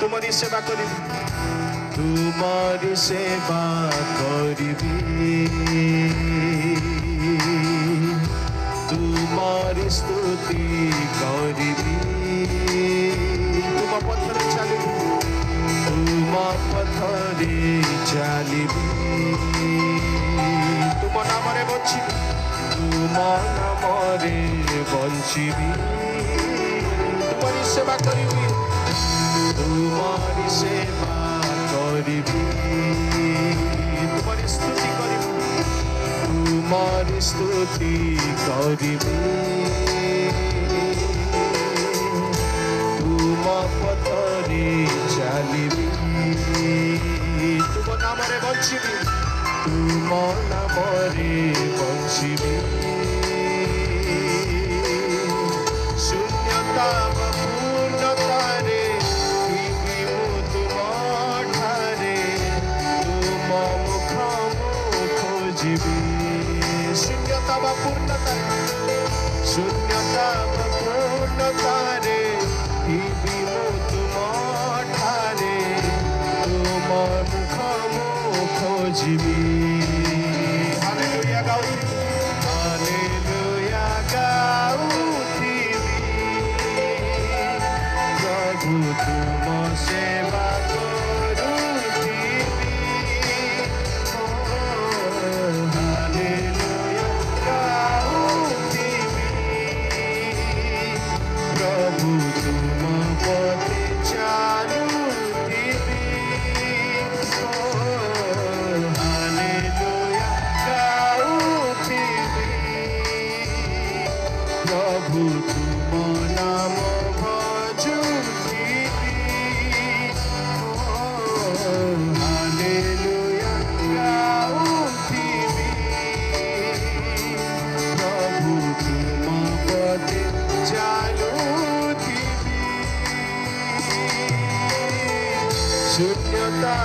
तुमरी सेवा करी तुमरी सेवा करिबी तुमरी स्तुति करिबी तुम पथरे चलिबी तुम पथरे चलिबी तुम नामरे बंचिबी तुम नामरे बंचिबी तुमरी सेवा करिबी तुमरी सेवा करिबी तुमरी स्तुति करिबी तुमरी स्तुति करिबी तुम पथरे चलिबी तुम नामरे बंचिबी तुम नामरे बंचिबी शून्यता पूर्णतारे शून्यता पूर्णता शून्यता पूर्णतारे तुम ठारे तुम मुख खोजिबी हालेलुया गाउथिबी प्रभु तुम सेवा प्रभु तुम नाम हालेलुया गाउथिबी प्रभु तुम पदे चालुथिबी शून्यता